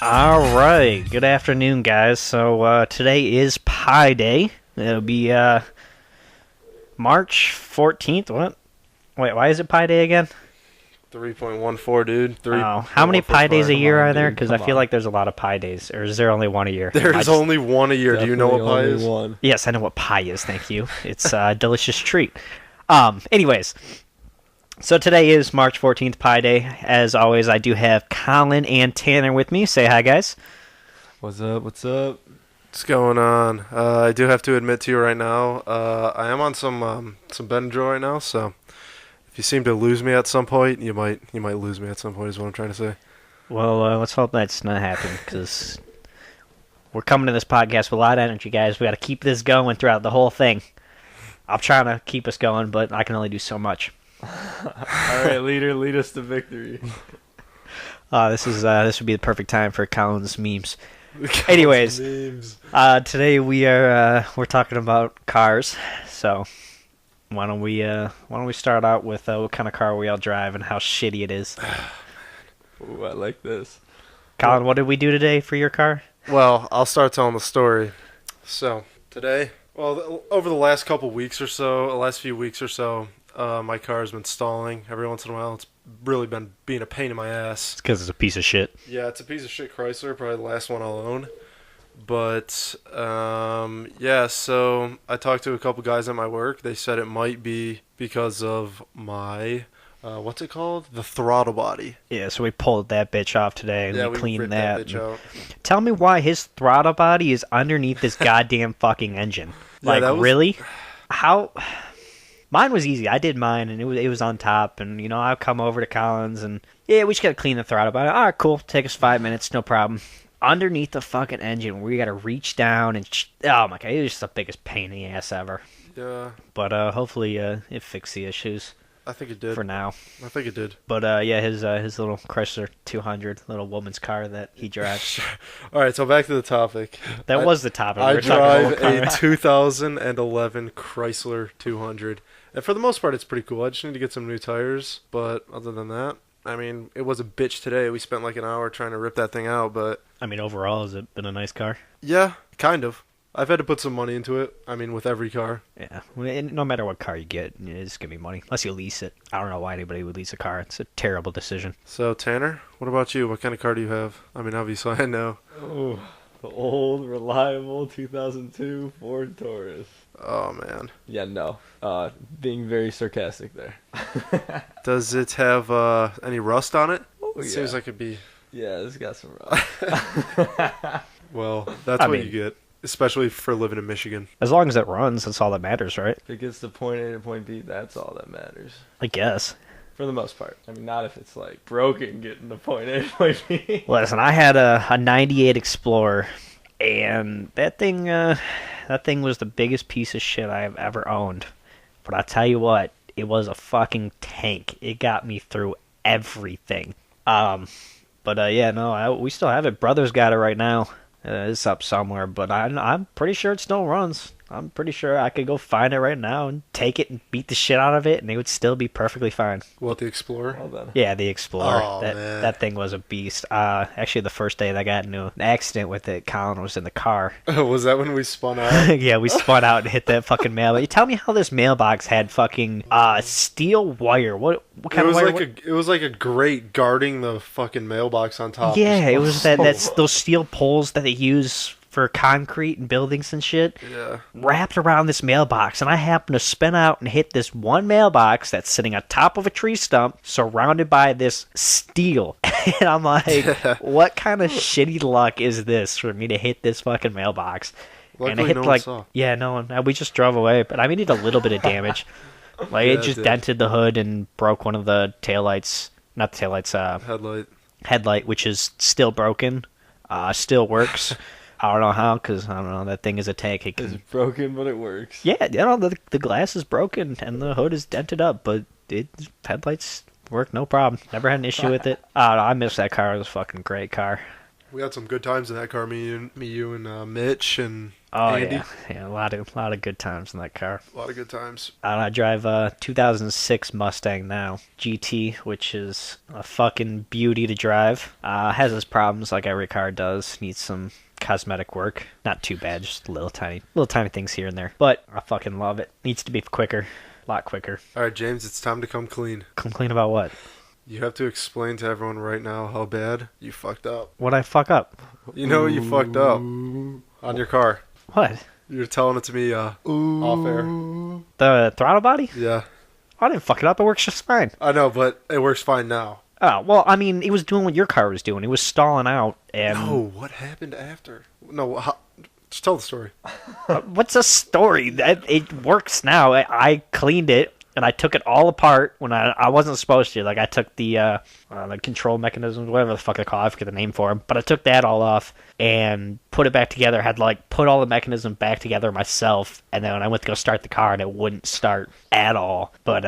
All right, good afternoon, guys. So today is Pi Day. It'll be March 14th. What? Wait, why is it Pi Day again? 3.14, dude. How many Pi Days a year are there? dude, Because I come feel on. like there's a lot of Pi Days. Or is there only one a year? There's only one a year. Do you know what pie is? One. Yes, I know what pie is. Thank you. It's a delicious treat. Anyways, so today is March 14th, Pi Day. As always, I do have Colin and Tanner with me. Say hi, guys. What's up? What's up? What's going on? I do have to admit to you right now, I am on some Benadryl right now, so if you seem to lose me at some point, you might lose me at some point is what I'm trying to say. Well, let's hope that's not happening, because we're coming to this podcast with a lot of energy, guys. We got to keep this going throughout the whole thing. I'm trying to keep us going, but I can only do so much. All right, leader, lead us to victory. This would be the perfect time for Colin's memes. Anyways, Memes. today we're talking about cars. So why don't we start out with what kind of car we all drive and how shitty it is. Ooh, I like this. Colin, what did we do today for your car? Well, I'll start telling the story. So, today, over the last couple weeks or so, last few weeks or so, my car has been stalling every once in a while. It's really been being a pain in my ass. It's because it's a piece of shit. Yeah, it's a piece of shit Chrysler, probably the last one I'll own. But, yeah, so I talked to a couple guys at my work. They said it might be because of my, what's it called? The throttle body. Yeah, so we pulled that bitch off today and Yeah, we we cleaned ripped that. bitch out. Tell me why his throttle body is underneath this goddamn fucking engine. Yeah, Like, that was- really? How? Mine was easy. I did mine, and it was on top. And I'll come over to Collins, and yeah, we just gotta clean the throttle body. All right, cool. Take us 5 minutes, no problem. Underneath the fucking engine, where you gotta reach down and oh my god, it was just the biggest pain in the ass ever. Yeah, But hopefully it fixed the issues I think it did. for now. I think it did. But yeah, his little Chrysler 200, little woman's car that he drives. All right, so back to the topic. That I- was the topic. We I were talking about drive what a car- 2011 Chrysler 200, and for the most part, it's pretty cool. I just need to get some new tires, but other than that, I mean, it was a bitch today. We spent like an hour trying to rip that thing out, but I mean, overall, has it been a nice car? yeah, kind of. I've had to put some money into it. I mean, with every car. Yeah. And no matter what car you get, it's gonna be money unless you lease it. I don't know why anybody would lease a car. It's a terrible decision. So, Tanner, what about you? What kind of car do you have? I mean, obviously, I know. Oh, the old, reliable 2002 Ford Taurus. Oh, man. Yeah, no. Being very sarcastic there. Does it have any rust on it? Oh, It yeah. seems like it'd be... Yeah, it's got some rust. Well, that's I what mean- you get, especially for living in Michigan. As long as it runs, that's all that matters, right? If it gets to point A to point B, that's all that matters. I guess. For the most part. I mean, not if it's like broken getting to point A to point B. Listen, I had a '98 Explorer, and that thing was the biggest piece of shit I have ever owned. But I tell you what, it was a fucking tank. It got me through everything. But yeah, no, we still have it. Brother's got it right now. It's up somewhere, but I'm pretty sure it still runs. I'm pretty sure I could go find it right now and take it and beat the shit out of it, and it would still be perfectly fine. What, the Explorer? Well done. Yeah, the Explorer. Oh, that man. that thing was a beast. Actually, the first day that I got into an accident with it, Colin was in the car. Was that when we spun out? Yeah, we spun out and hit that fucking mailbox. You tell me how this mailbox had fucking steel wire. What It kind was of wire? like it was like a grate guarding the fucking mailbox on top. Yeah, it was So- that's those steel poles that they use for concrete and buildings and shit. Yeah. Wrapped around this mailbox, and I happened to spin out and hit this one mailbox that's sitting on top of a tree stump, surrounded by this steel. And I'm like, what kind of shitty luck is this for me to hit this fucking mailbox? And Luckily, it hit no one like, saw. yeah, no one. We just drove away, but I mean, it did a little bit of damage. Like Yeah, it it just did. dented the hood and broke one of the taillights. Not the taillights, Headlight. headlight, which is still broken. Still works. I don't know how, because I don't know, that thing is a tank. It It's can, broken, but it works. yeah, the glass is broken and the hood is dented up, but headlights work no problem. Never had an issue with it. I don't know, I miss that car. It was a fucking great car. We had some good times in that car. Me, you, and Mitch and Oh Andy. yeah, a lot of good times in that car. A lot of good times. I drive a 2006 Mustang now, GT, which is a fucking beauty to drive. Has its problems like every car does. Needs some cosmetic work. Not too bad, just little tiny things here and there. But I fucking love it. Needs to be quicker, a lot quicker. All right, James, it's time to come clean. Come clean about what? You have to explain to everyone right now how bad you fucked up. What'd I fuck up? You know you fucked up on your car. What? You're telling it to me off air. The throttle body? Yeah, I didn't fuck it up. It works just fine. I know, but it works fine now. Oh, well, I mean, it was doing what your car was doing. It was stalling out, and... No, what happened after? No, just tell the story. What's a story? It works now. I cleaned it, and I took it all apart when I wasn't supposed to. Like, I took the control mechanisms, whatever the fuck they call it. I forget the name for them. But I took that all off and put it back together. Had, put all the mechanism back together myself. And then when I went to go start the car, and it wouldn't start at all. But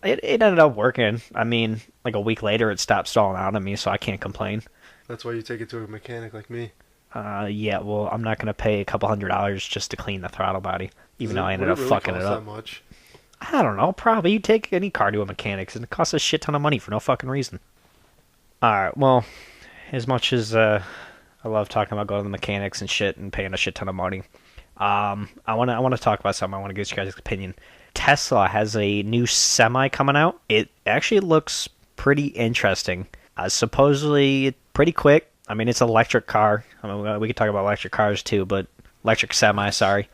it ended up working. I mean, like a week later, it stopped stalling out on me, so I can't complain. That's why you take it to a mechanic like me. Yeah, well, I'm not going to pay a couple $100 just to clean the throttle body, even though I ended up Would fucking it really cost up. that much? I don't know, probably. You take any car to a mechanic's, and it costs a shit ton of money for no fucking reason. Alright, well, as much as I love talking about going to the mechanics and shit and paying a shit ton of money, I want to talk about something. I want to get you guys' opinion. Tesla has a new semi coming out. It actually looks pretty interesting. Supposedly pretty quick. I mean, it's an electric car. I mean, we could talk about electric cars too, but electric semi, sorry.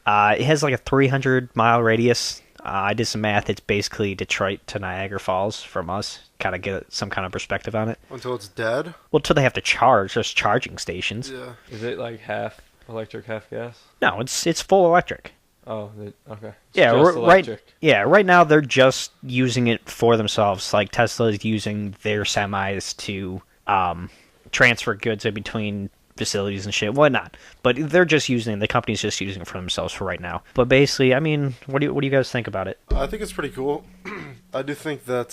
It has like a 300-mile radius. I did some math. It's basically Detroit to Niagara Falls from us. Kind of get some kind of perspective on it. Until it's dead? Well, until they have to charge. There's charging stations. Yeah. Is it like half electric, half gas? No, it's full electric. Oh, okay. It's Yeah, just right. electric. Yeah, right now they're just using it for themselves. Like Tesla is using their semis to transfer goods in between facilities and shit, whatnot. But they're just using the company's just using it for themselves for right now. But basically, I mean, what do you guys think about it? I think it's pretty cool. I do think that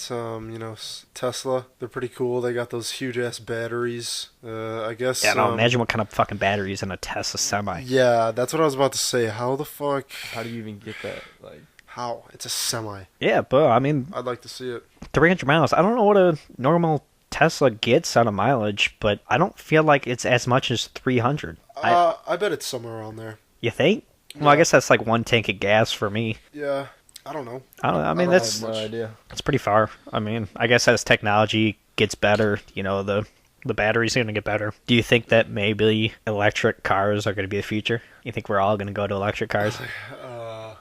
Tesla, they're pretty cool. They got those huge ass batteries. I guess. Yeah, no, imagine what kind of fucking batteries in a Tesla semi. Yeah, that's what I was about to say. How the fuck? How do you even get that? Like, How? It's a semi. Yeah, but I mean, I'd like to see it. 300 miles. I don't know what a normal Tesla gets out of mileage, but I don't feel like it's as much as 300. I bet it's somewhere around there. You think? Well, I Yeah. guess that's like one tank of gas for me. Yeah, I don't know. I mean, don't that's know. no idea. pretty far. I mean, I guess as technology gets better, the battery's going to get better. Do you think that maybe electric cars are going to be the future? You think we're all going to go to electric cars?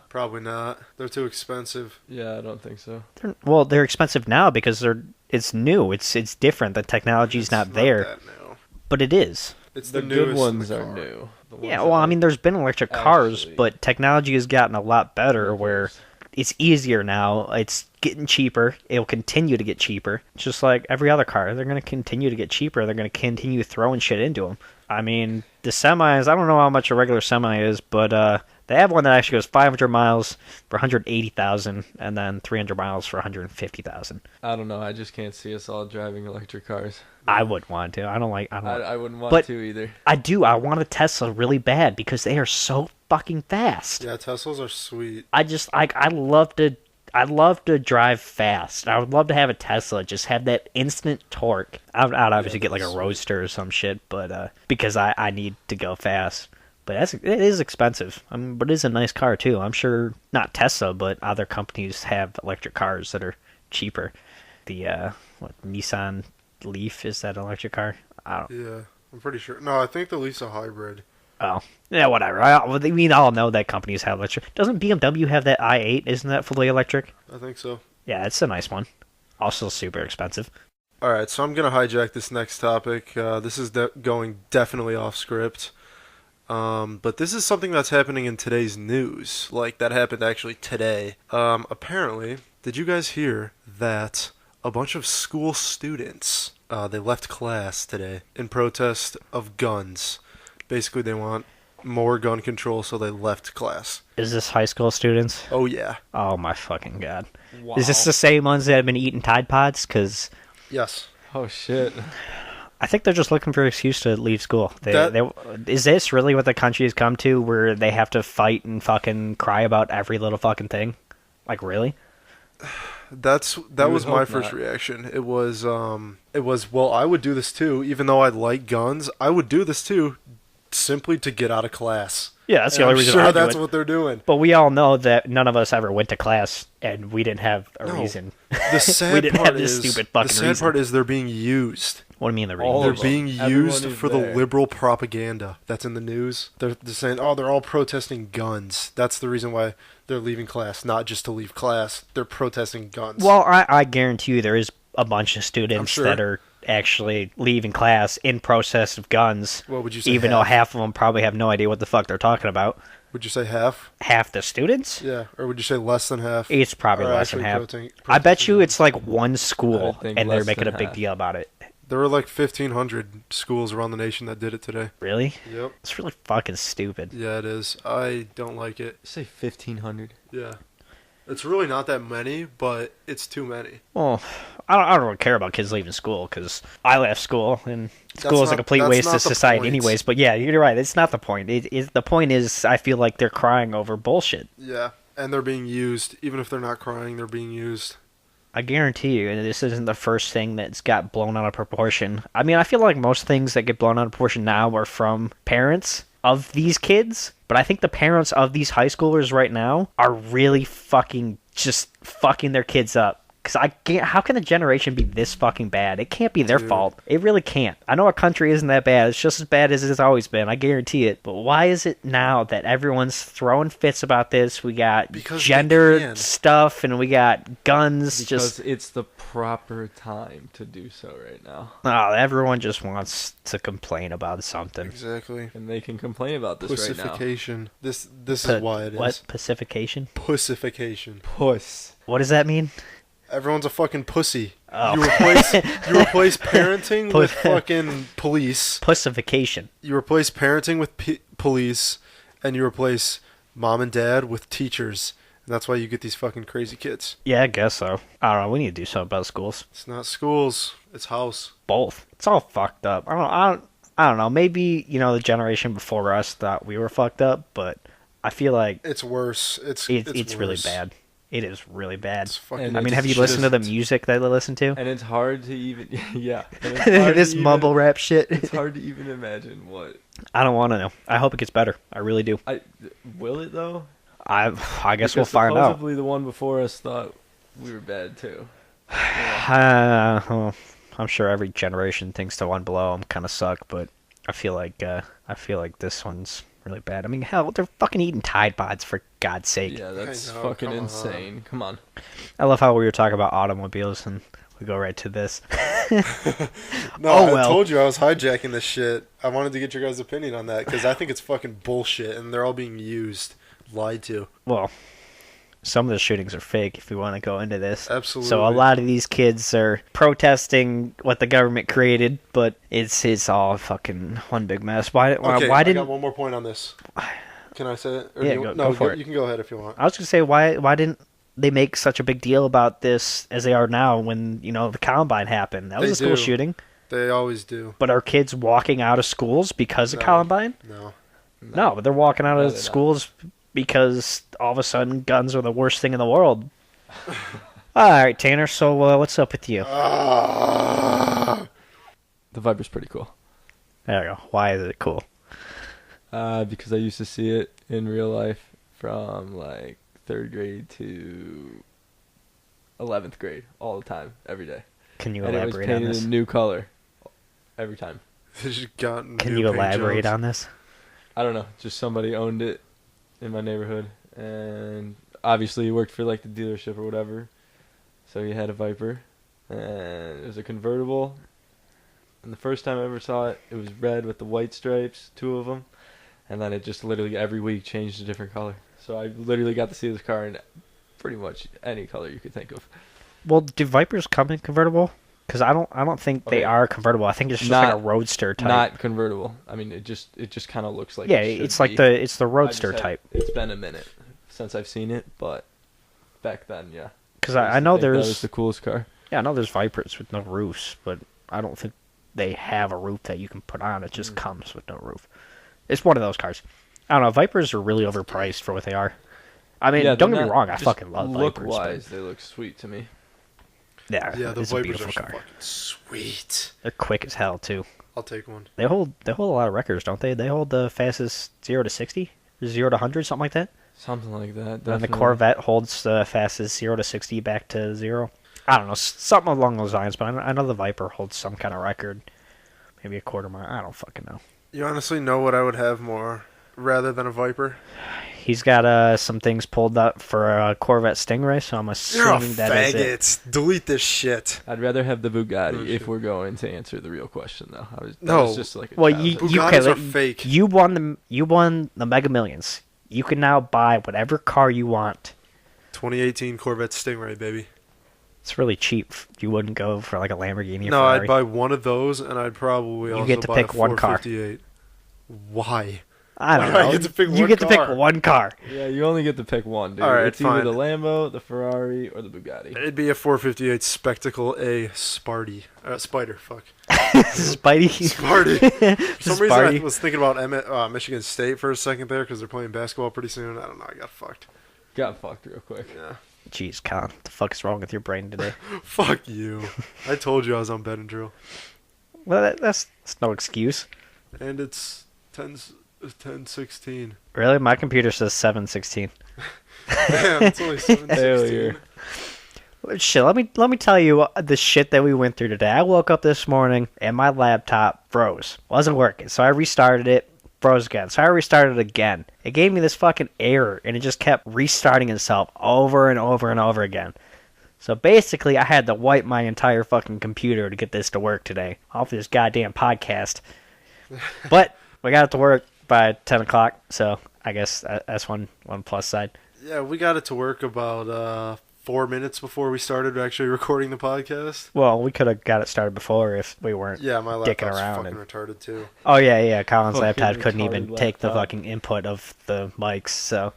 Probably not. They're too expensive. Yeah, I don't think so. They're expensive now because it's new. It's different. The technology's It's not there, that now. but it is. It's The the good newest in ones the are car. new. The ones Yeah, that well, I are mean, there's been electric cars, actually- but technology has gotten a lot better where it's easier now. It's getting cheaper. It'll continue to get cheaper. It's just like every other car. They're going to continue to get cheaper. They're going to continue throwing shit into them. I mean, the semis, I don't know how much a regular semi is, but they have one that actually goes 500 miles for 180,000 and then 300 miles for 150,000. I don't know. I just can't see us all driving electric cars. I wouldn't want to. I don't. I wouldn't want But- to either. I do. I want a Tesla really bad because they are so fucking fast. Yeah, Teslas are sweet. I love to drive fast. I would love to have a Tesla, just have that instant torque. I'd obviously get like a that's Roadster or some shit, but because I need to go fast. But it is expensive. But it is a nice car too. I'm sure not Tesla, but other companies have electric cars that are cheaper. The Nissan Leaf, is that an electric car? I don't. Yeah, I'm pretty sure. No, I think the Leaf's a hybrid. Oh, yeah, whatever. We all know that companies have electric. Doesn't BMW have that i8? Isn't that fully electric? I think so. Yeah, it's a nice one. Also super expensive. All right, so I'm gonna hijack this next topic. This is going definitely off script, but this is something that's happening in today's news. Like that happened actually today. Apparently, did you guys hear that a bunch of school students they left class today in protest of guns? Basically, they want more gun control, so they left class. Is this high school students? Oh yeah. Oh my fucking god. Wow. Is this the same ones that have been eating Tide Pods? Because Yes. Oh shit. I think they're just looking for an excuse to leave school. That- Is this really what the country has come to, where they have to fight and fucking cry about every little fucking thing? Like, really? That would was my hope first not. reaction. It was well, I would do this too, even though I like guns. I would do this too, simply to get out of class. Yeah, that's And the only I'm reason sure I do that's it. what they're doing. But we all know that none of us ever went to class, and we didn't have a No. reason. The sad We didn't part have this is stupid fucking the sad reason. part is they're being used. What do you mean the All reason? They're of them. being Everyone used is for there. the liberal propaganda that's in the news. They're saying, oh, they're all protesting guns. That's the reason why they're leaving class, not just to leave class. They're protesting guns. Well, I guarantee you there is a bunch of students sure. that are actually leaving class in process of guns, What would you say? even though half of them probably have no idea what the fuck they're talking about. Would you say half? Half the students? Yeah, or would you say less than half? It's probably Are less than actually half. protesting I bet you guns? it's like one I school, would think and they're less making a than big half. deal about it. There were like 1,500 schools around the nation that did it today. Really? Yep. It's really fucking stupid. Yeah, it is. I don't like it. You say 1,500. Yeah. It's really not that many, but it's too many. Well, I don't really care about kids leaving school because I left school, and school is a not- complete that's waste not of the society, point. anyways. But yeah, you're right. It's not the point. The point is, I feel like they're crying over bullshit. Yeah. And they're being used. Even if they're not crying, they're being used. I guarantee you, and this isn't the first thing that's got blown out of proportion. I mean, I feel like most things that get blown out of proportion now are from parents of these kids, but I think the parents of these high schoolers right now are really fucking just fucking their kids up. Because I can't. How can a generation be this fucking bad? It can't be their Dude. fault. It really can't. I know our country isn't that bad. It's just as bad as it's always been. I guarantee it. But why is it now that everyone's throwing fits about this? We got Because they gender can. stuff, and we got guns. Because Just it's the proper time to do so right now. oh, everyone just wants to complain about something. Exactly. And they can complain about this right now. Pussification. This is why it is. What pacification? Pussification. Puss. What does that mean? Everyone's a fucking pussy. Oh. You replace parenting with fucking police. Pussification. You replace parenting with police, and you replace mom and dad with teachers. And that's why you get these fucking crazy kids. Yeah, I guess so. I don't know. We need to do something about schools. It's not schools. It's house. Both. It's all fucked up. I don't know. Maybe the generation before us thought we were fucked up, but I feel like It's worse. It's really worse. bad. It is really bad. It's fucking. And I mean, it's have you just- listened to the music that they listen to? And it's hard to even yeah. And it's hard to This even- mumble rap shit. It's hard to even imagine what. I don't want to know. I hope it gets better. I really do. Will it though? I guess we'll Because find out. supposedly the one before us thought we were bad too. Well, I'm sure every generation thinks the one below them kind of suck, but I feel like this one's really bad. I mean, hell, they're fucking eating Tide Pods for God's sake. Yeah, that's I know, fucking come on. insane. Come on. I love how we were talking about automobiles and we go right to this. No, Oh, I well. told you I was hijacking this shit. I wanted to get your guys' opinion on that because I think it's fucking bullshit and they're all being used, lied to. Well, some of the shootings are fake. If we want to go into this, Absolutely. so a lot of these kids are protesting what the government created, but it's all fucking one big mess. Why Okay, why I didn't got one more point on this. Can I say it? Or Yeah, do you, go- no, go for it. You can go ahead if you want. I was gonna say why didn't they make such a big deal about this as they are now when the Columbine happened? That was They a school do. shooting, They always do. but are kids walking out of schools because of No. Columbine? No. No, but they're walking out No, of they're not. schools because all of a sudden guns are the worst thing in the world. All right, Tanner. So what's up with you? Ah. The Viper's pretty cool. There we go. Why is it cool? Because I used to see it in real life from like 3rd grade to 11th grade all the time, every day. Can you And it was elaborate on painted this? a new color every time. They just gotten Can new you paint elaborate jobs. on this? I don't know. Just somebody owned it in my neighborhood, and obviously he worked for like the dealership or whatever. So he had a Viper, and it was a convertible. And the first time I ever saw it, it was red with the white stripes, 2 of them, and then it just literally every week changed a different color. So I literally got to see this car in pretty much any color you could think of. Well, do Vipers come in convertible? Because I don't think they Okay. are convertible. I think it's just like a Not- roadster type. Not convertible. I mean, it just kind of looks like yeah, it should it's like be. the I just roadster had- type. It's been a minute since I've seen it, but back then, yeah. Because used I to know think that was there's the coolest car. I know there's Vipers with no roofs, but I don't think they have a roof that you can put on. It just comes with no roof. It's one of those cars. I don't know. Vipers are really overpriced for what they are. I mean, don't get me wrong. I fucking love Vipers. Look-wise, they look sweet to me. Yeah, the it's a Vipers beautiful are car. fucking sweet. They're quick as hell too. I'll take one. They hold a lot of records, don't they? They hold the fastest 0 to 60, 0 to 100, something like that. Something like that. And the Definitely. Corvette holds the fastest 0 to 60 back to 0. I don't know, something along those lines. But I know the Viper holds some kind of record, maybe a quarter mile. I don't fucking know. You honestly know what I would have more rather than a Viper? He's got some things pulled up for a Corvette Stingray, so I'm You're a assuming that is it. faggot. Delete this shit. I'd rather have the Bugatti Oh, if shit. we're going to answer the real question, though. That No. was just like a Well, childhood- Bugattis are fake. You won the Mega Millions. You can now buy whatever car you want. 2018 Corvette Stingray, baby. It's really cheap. You wouldn't go for like a Lamborghini or No, Ferrari. I'd buy one of those, and I'd probably You also get to buy pick a one car. 458. Why? I don't Why do I know. get to pick you one get to pick car? one car. Yeah, you only get to pick one, dude. All right, it's either fine. the Lambo, the Ferrari, or the Bugatti. It'd be a 458 Spectacle A Sparty. Spider, fuck. Spidey. Sparty. For some reason, I Sparty. was thinking about Michigan State for a second there because they're playing basketball pretty soon. I don't know. I got fucked. Got fucked real quick. Yeah. Jeez, Colin, what the fuck is wrong with your brain today? Fuck you. I told you I was on Benadryl. Well, that's no excuse. And it's 10:16. Really, my computer says 7:16. Damn, it's only 7:16. Failure. Shit, let me tell you the shit that we went through today. I woke up this morning and my laptop froze. Wasn't working. So I restarted it, froze again. So I restarted it again. It gave me this fucking error and it just kept restarting itself over and over and over again. So basically I had to wipe my entire fucking computer to get this to work today. Off this goddamn podcast. But we got it to work by 10 o'clock, so I guess that's one plus side. Yeah, we got it to work about 4 minutes before we started actually recording the podcast. Well, we could have got it started before if we weren't. Yeah, my Dicking laptop's around fucking and- retarded too. Oh yeah. Colin's Fucking laptop couldn't even retarded take the laptop. fucking input of the mics. So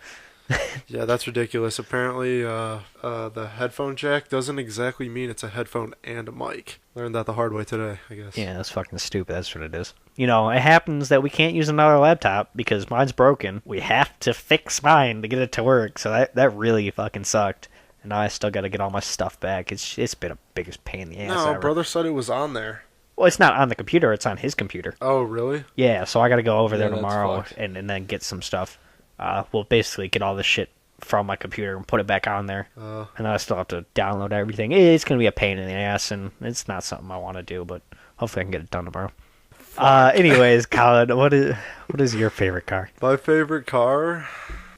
Yeah, that's ridiculous. Apparently, the headphone jack doesn't exactly mean it's a headphone and a mic. Learned that the hard way today, I guess. yeah, that's fucking stupid. That's what it is. You know, it happens that we can't use another laptop because mine's broken. We have to fix mine to get it to work. So that really fucking sucked. And now I still got to get all my stuff back. It's been a biggest pain in the ass No, ever. brother said it was on there. Well, it's not on the computer. It's on his computer. Oh, really? Yeah, so I got to go over there Yeah, that's tomorrow fucked. and then get some stuff. We'll basically get all the shit from my computer and put it back on there. And then I still have to download everything. It's going to be a pain in the ass, and it's not something I want to do, but hopefully I can get it done tomorrow. Anyways, Colin, what is your favorite car? My favorite car?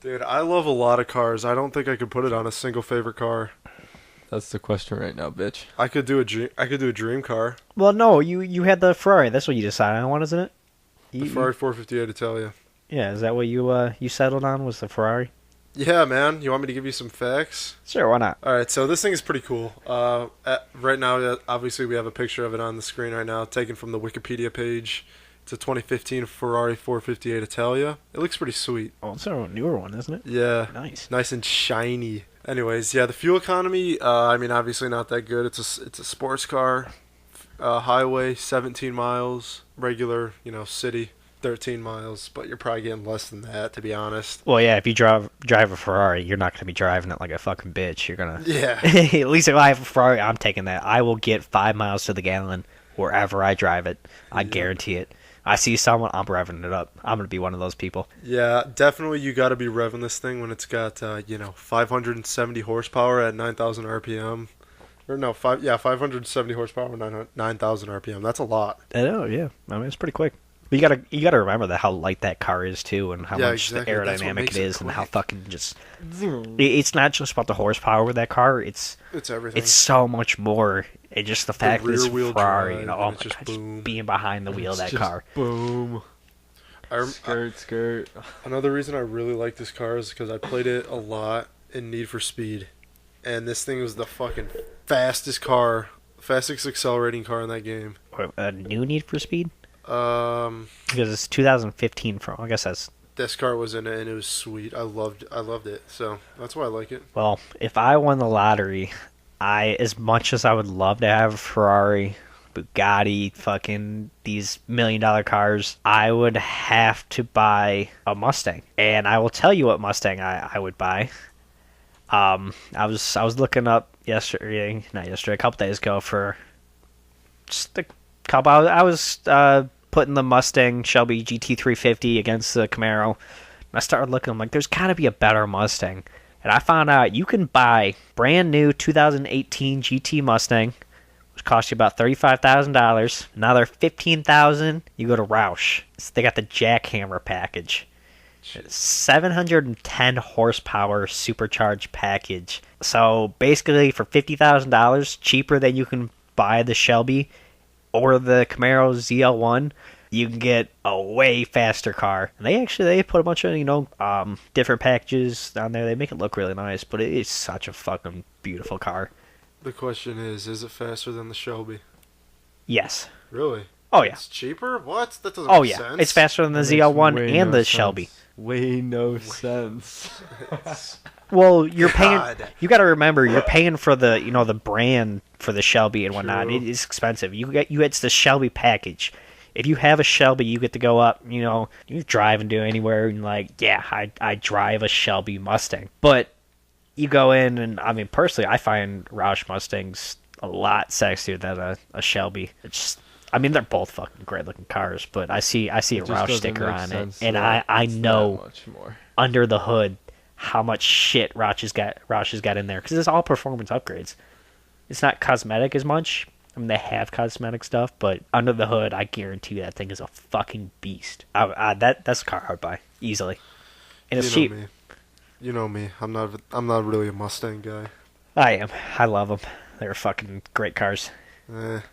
Dude, I love a lot of cars. I don't think I could put it on a single favorite car. That's the question right now, bitch. I could do a dream car. Well, no, you had the Ferrari. That's what you decided on, what isn't it? The Ferrari 458 Italia. Yeah, is that what you settled on, was the Ferrari? Yeah, man. You want me to give you some facts? Sure, why not? All right, so this thing is pretty cool. Right now, obviously, we have a picture of it on the screen right now, taken from the Wikipedia page. It's a 2015 Ferrari 458 Italia. It looks pretty sweet. Oh, it's a newer one, isn't it? Yeah, Nice. nice and shiny. Anyways, yeah, the fuel economy. I mean, obviously not that good. It's a sports car. Highway 17 miles. Regular, city 13 miles. But you're probably getting less than that, to be honest. Well, yeah, if you drive a Ferrari, you're not going to be driving it like a fucking bitch. You're going to... Yeah. At least if I have a Ferrari, I'm taking that. I will get 5 miles to the gallon wherever I drive it. I guarantee it. I see someone, I'm revving it up. I'm going to be one of those people. Yeah, definitely you got to be revving this thing when it's got 570 horsepower at 9,000 RPM. Or no, 570 horsepower at 9,000 RPM. That's a lot. I know, yeah. I mean, it's pretty quick. But you gotta remember that how light that car is too, and how Yeah, much exactly. the That's what aerodynamic makes it it is, and how quick. fucking just. It's not just about the horsepower with that car. It's everything. so much more. And just the fact that it's rear-wheel Ferrari, drive, oh and my it's just god, boom. just being behind the wheel of that Just car. Boom. I Skirt. Another reason I really like this car is because I played it a lot in Need for Speed. And this thing was the fucking fastest accelerating car in that game. A new Need for Speed Um, because it's 2015. I guess that's. this car was in it and it was sweet. I loved it. So that's why I like it. Well, if I won the lottery, as much as I would love to have a Ferrari Bugatti, fucking these $1 million cars, I would have to buy a Mustang. And I will tell you what Mustang I would buy. I was looking up yesterday, not yesterday, a couple days ago for just a couple. I was putting the Mustang Shelby GT350 against the Camaro. And I started looking. I'm like, there's got to be a better Mustang. And I found out you can buy brand new 2018 GT Mustang, which costs you about $35,000. Another $15,000, you go to Roush. So they got the Jackhammer package. 710 horsepower supercharged package. So basically, for $50,000, cheaper than you can buy the Shelby or the Camaro ZL1, you can get a way faster car. And they put a bunch of different packages on there. They make it look really nice, but it is such a fucking beautiful car. The question is it faster than the Shelby? Yes. Really? Oh yeah. It's cheaper? What? That doesn't Oh make yeah. sense. It's faster than the That makes ZL1 way and no the sense. Shelby. Way no sense. Well, you're paying. God. You got to remember, you're paying for the the brand for the Shelby and whatnot. True. It is expensive. It's the Shelby package. If you have a Shelby, you get to go up. You drive and do anywhere, and I drive a Shelby Mustang. But you go in, and I mean, personally, I find Roush Mustangs a lot sexier than a Shelby. They're both fucking great looking cars, but I see a It just Roush doesn't sticker make on it, sense and that I it's that know much more. under the hood how much shit Roush has got in there, because it's all performance upgrades. It's not cosmetic as much. I mean, they have cosmetic stuff, but under the hood, I guarantee you that thing is a fucking beast. That's a car I would buy easily, and it's cheap. Me. You know me. I'm not really a Mustang guy. I am. I love them. They're fucking great cars. I'd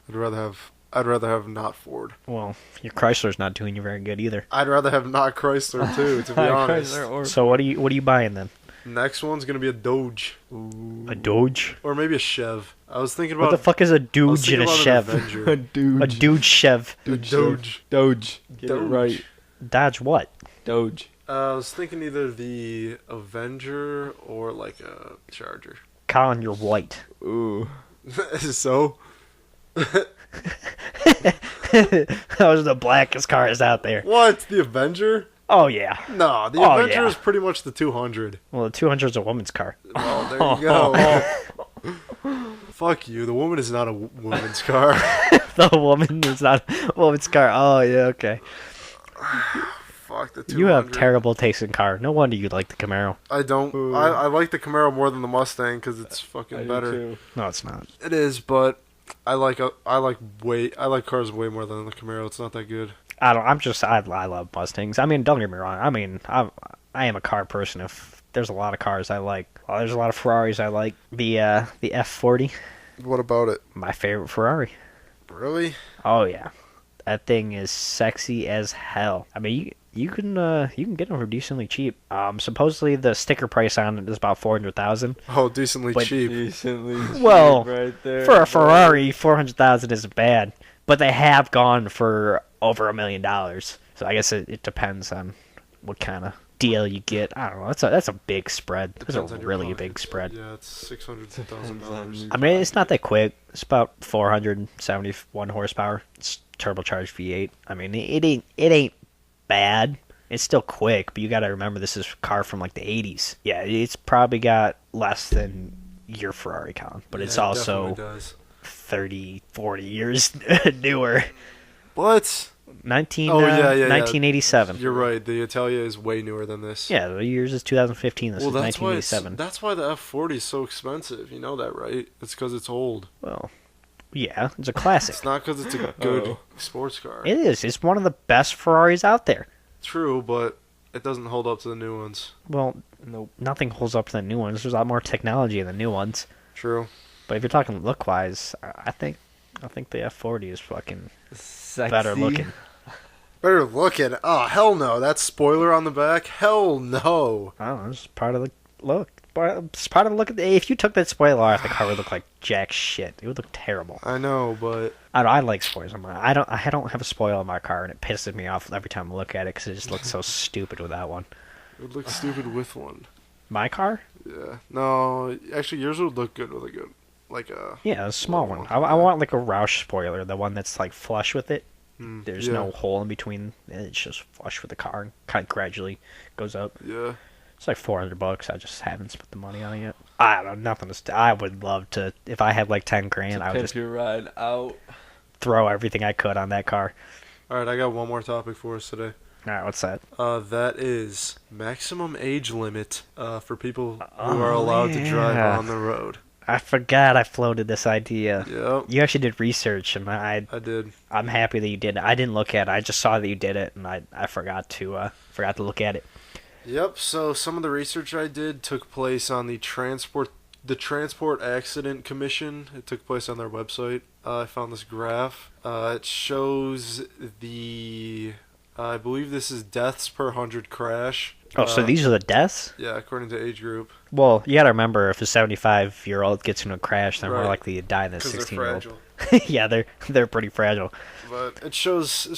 rather have not Ford. Well, your Chrysler's not doing you very good either. I'd rather have not Chrysler too, to be honest. So what are you buying then? Next one's gonna be a Doge. A Doge? Or maybe a Chev. I was thinking What about the fuck is a I was Doge thinking and a about an Chev? Avenger. A dude. A Doge Chev. A Doge. Doge. Get it Doge. right. Dodge what? Doge. I was thinking either the Avenger or like a Charger. Colin, you're white. Ooh. So Those are the blackest cars out there. what? The Avenger? Oh yeah. No, the Oh, Avenger yeah. is pretty much the 200. Well, the 200 is a woman's car. Well, there you go. Fuck you. The woman is not a woman's car. The woman is not a woman's car. Oh yeah, okay. Fuck the 200. You have terrible taste in car. No wonder you like the Camaro. I don't. Ooh. I like the Camaro more than the Mustang because it's I fucking do better. too. No, it's not. It is, but I like cars way more than the Camaro. It's not that good. I love Mustangs. I mean, don't get me wrong. I mean, I am a car person. If there's a lot of cars I like, well, there's a lot of Ferraris I like. The F40, What about it? my favorite Ferrari. Really? Oh yeah, that thing is sexy as hell. I mean, you can get them for decently cheap. Supposedly the sticker price on it is about 400,000. Oh, decently But- cheap. Decently Well, cheap right there. For a Ferrari, 400,000 isn't bad, but they have gone for over $1 million. So I guess it depends on what kind of deal you get. I don't know. That's a big spread. That's Depends a on your really pockets. big spread. Yeah, it's $600,000. Depends on I mean, it's not that quick. It's about 471 horsepower. It's turbocharged V8. I mean, it ain't bad. It's still quick, but you got to remember this is a car from like the 80s. Yeah, it's probably got less than your Ferrari count, but it's Yeah, it also definitely does. 30, 40 years newer. What? 1987. You're right. The Italia is way newer than this. Yeah, the years is 2015. This Well, is that's why 1987. that's why the F40 is so expensive. You know that, right? It's because it's old. Well, yeah, it's a classic. It's not because it's a good Oh. sports car. It is. It's one of the best Ferraris out there. True, but it doesn't hold up to the new ones. Well, Nope. nothing holds up to the new ones. There's a lot more technology in the new ones. True. But if you're talking look-wise, I think the F40 is fucking Sexy. better looking. Better looking. Oh, hell no. That spoiler on the back? Hell no. I don't know. It's part of the look. It's part of the look. If you took that spoiler off, the car would look like jack shit. It would look terrible. I know, but I like spoilers. I don't have a spoiler in my car, and it pisses me off every time I look at it because it just looks so stupid without one. it would look stupid with one. My car? Yeah. No, actually, yours would look good with a good. like a Yeah, a small little one. I want like a Roush spoiler, the one that's like flush with it. There's yeah. no hole in between. It's just flush with the car and kind of gradually goes up. Yeah. It's like $400. I just haven't spent the money on it yet. I don't know, nothing to. I would love to if I had like 10 grand. I would Pimp just your ride out. throw everything I could on that car. All right, I got one more topic for us today. All right, what's that? That is maximum age limit for people who Oh, are allowed to drive yeah. on the road. I forgot I floated this idea. Yep, You actually did research, and I did. I'm happy that you did it. I didn't look at it. I just saw that you did it, and I forgot to look at it. Yep. So some of the research I did took place on the Transport Accident Commission. It took place on their website. I found this graph. It shows I believe this is deaths per 100 crash. Oh, so these are the deaths? Yeah, according to age group. Well, you gotta remember, if a 75-year-old gets in a crash, they're more Right. likely to die than a Because they're 16-year-old. fragile. Yeah, they're pretty fragile. But it shows the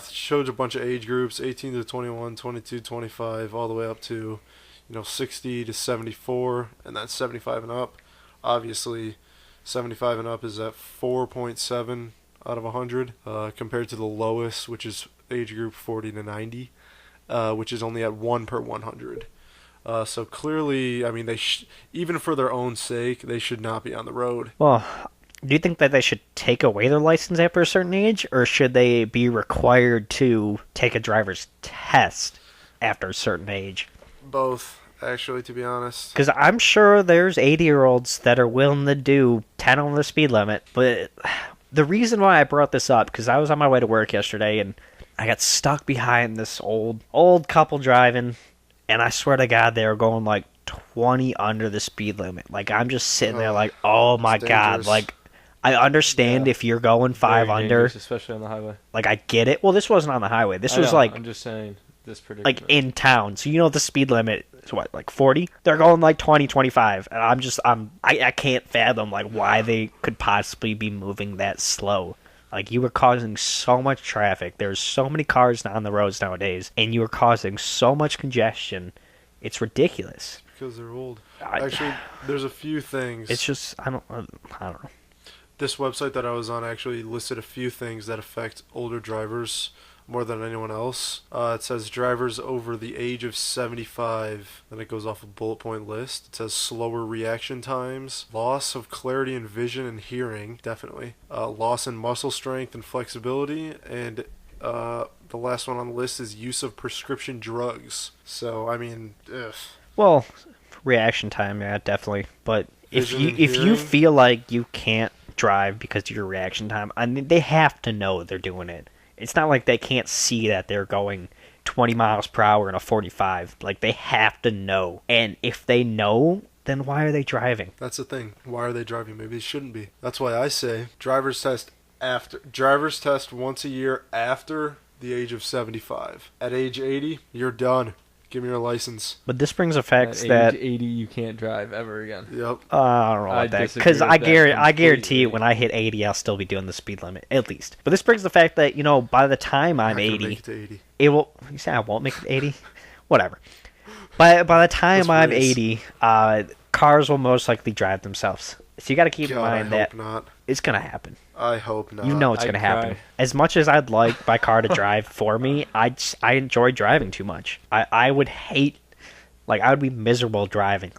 shows a bunch of age groups: 18 to 21, 22, 25, all the way up to 60 to 74, and that's 75 and up. Obviously, 75 and up is at 4.7 out of 100, compared to the lowest, which is age group 40 to 90, which is only at 1 per 100. So clearly, I mean, even for their own sake, they should not be on the road. Well, do you think that they should take away their license after a certain age, or should they be required to take a driver's test after a certain age? Both, actually, to be honest. Because I'm sure there's 80-year-olds that are willing to do 10 over the speed limit, but the reason why I brought this up, because I was on my way to work yesterday, and I got stuck behind this old couple driving, and I swear to God, they were going like 20 under the speed limit. Like, I'm just sitting there like, oh my it's God. dangerous. Like, I understand Yeah. if you're going 5 Very under. dangerous, especially on the highway. Like, I get it. Well, this wasn't on the highway. This I was know, like I'm just saying this predicament. in town. So you know the speed limit is what, like 40? They're going like 20, 25. And I can't fathom like why they could possibly be moving that slow. Like, you were causing so much traffic. There's so many cars on the roads nowadays, and you were causing so much congestion. It's ridiculous. Because they're old. I- Actually, there's a few things. It's just I don't know. This website that I was on actually listed a few things that affect older drivers more than anyone else. It says drivers over the age of 75, then it goes off a bullet point list. It says slower reaction times, loss of clarity in vision and hearing, definitely, loss in muscle strength and flexibility, and the last one on the list is use of prescription drugs. So, I mean, ugh. Well, reaction time, yeah, definitely. But if Vision you and if you hearing? feel like you can't drive because of your reaction time, I mean, they have to know they're doing it. It's not like they can't see that they're going 20 miles per hour in a 45. Like, they have to know. And if they know, then why are they driving? That's the thing. Why are they driving? Maybe they shouldn't be. That's why I say driver's test once a year after the age of 75. At age 80, you're done. Give me your license. But this brings effects At that age 80, you can't drive ever again. Yep. I don't know I about that, disagree because with I that guarantee you, completely. when I hit 80, I'll still be doing the speed limit at least. But this brings the fact that by the time I'm Not gonna 80, make it to 80. it will. You say I won't make it 80? Whatever. By the time Let's I'm race. 80, cars will most likely drive themselves. So you got to keep in God, mind I that hope not. it's gonna happen. I hope not. You know it's I'd gonna happen. cry. As much as I'd like my car to drive for me, I enjoy driving too much. I would hate, like, I would be miserable driving.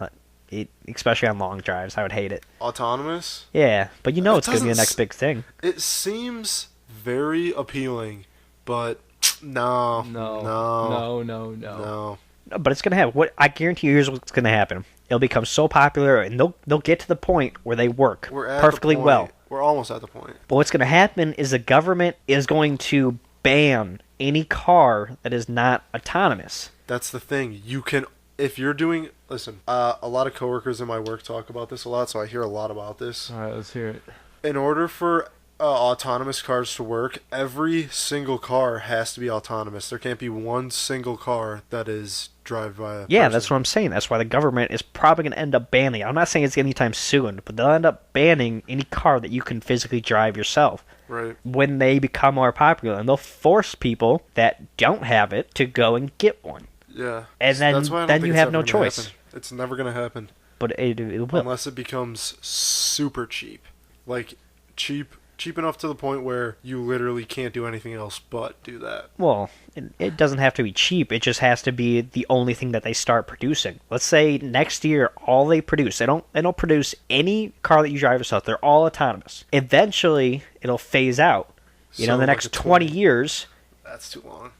Especially on long drives, I would hate it. Autonomous? Yeah, but It it's gonna be the doesn't next big thing. It seems very appealing, but no. No. No. No. No. No, but it's gonna happen. What I guarantee you, here's what's gonna happen. It'll become so popular, and they'll get to the point where they work We're at perfectly the point. well. We're almost at the point. But what's gonna happen is the government is going to ban any car that is not autonomous. That's the thing. You can, if you're doing, listen, a lot of coworkers in my work talk about this a lot, so I hear a lot about this. All right, let's hear it. In order for autonomous cars to work, every single car has to be autonomous. There can't be one single car that is driven by a Yeah, person. that's what I'm saying. That's why the government is probably going to end up banning. I'm not saying it's anytime soon, but they'll end up banning any car that you can physically drive yourself Right. when they become more popular, and they'll force people that don't have it to go and get one. Yeah. And then- That's why I don't then think you it's have ever no gonna choice. happen. It's never going to happen. but it will. unless it becomes super cheap, like cheap enough to the point where you literally can't do anything else but do that. Well, it doesn't have to be cheap. It just has to be the only thing that they start producing. Let's say next year, all they produce, they don't produce any car that you drive yourself. They're all autonomous. Eventually, it'll phase out. In the So, next like a 20 years, That's too long.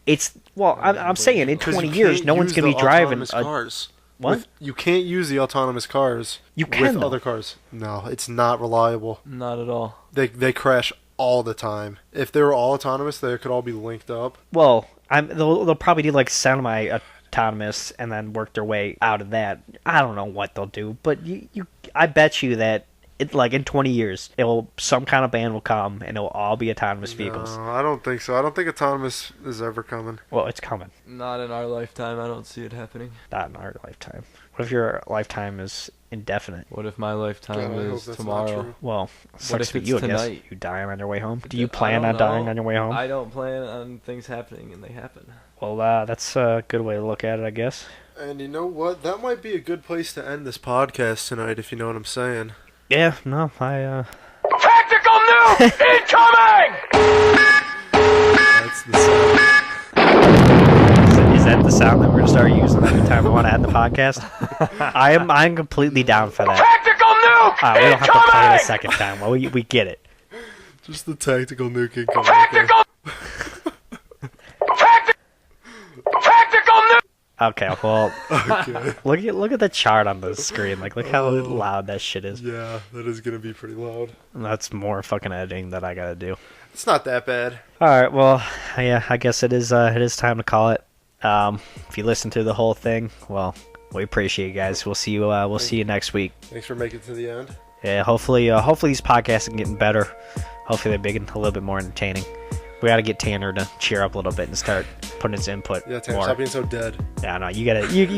I'm saying in 'Cause 20 you years, can't no one's use going to the be driving autonomous a... cars. What? You can't use the autonomous cars You can, with though. other cars. No, it's not reliable. Not at all. They crash all the time. If they were all autonomous, they could all be linked up. Well, they'll probably do like semi-autonomous and then work their way out of that. I don't know what they'll do, but I bet you that like in 20 years, some kind of ban will come and it'll all be autonomous vehicles. No, I don't think so. I don't think autonomous is ever coming. Well, it's coming. Not in our lifetime. I don't see it happening. Not in our lifetime. What if your lifetime is indefinite? What if my lifetime God, I hope is that's not tomorrow? true. Well, sucks if for it's you, I guess. tonight? You die on your way home. Do you I plan don't on dying know. on your way home? I don't plan on things happening, and they happen. Well, that's a good way to look at it, I guess. And you know what? That might be a good place to end this podcast tonight, if you know what I'm saying. Yeah, no, I, Tactical nuke incoming! That's the sound. Is that the sound that we're gonna start using every time we want to end the podcast? I'm completely down for that. Tactical nuke We don't have to play it a incoming! second time. Well, we get it. Just the tactical nuke incoming. Tactical Tactical nuke! Okay, well, Okay. look at the chart on the screen. Like, look how loud that shit is. Yeah, that is gonna be pretty loud. That's more fucking editing that I gotta do. It's not that bad. All right, well, yeah, I guess it is time to call it. If you listen to the whole thing, well, we appreciate you guys. We'll see you next week. Thanks for making it to the end. Yeah, hopefully these podcasts are getting better. Hopefully they're a little bit more entertaining. We gotta get Tanner to cheer up a little bit and start putting his input Yeah, Tanner, more. stop being so dead. Yeah, no, you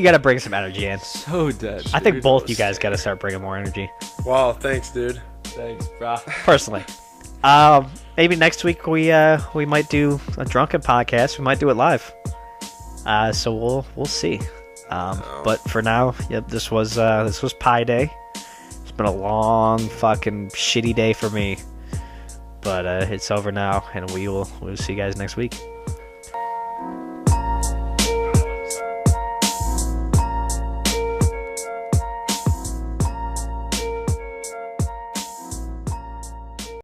gotta bring some energy in. So dead. I think dude. both you guys gotta start bringing more energy. Wow, thanks, dude. Thanks, brah. Personally, maybe next week we might do a drunken podcast. We might do it live. So we'll see. But for now, yep, this was Pi Day. It's been a long fucking shitty day for me. But it's over now, and we'll see you guys next week.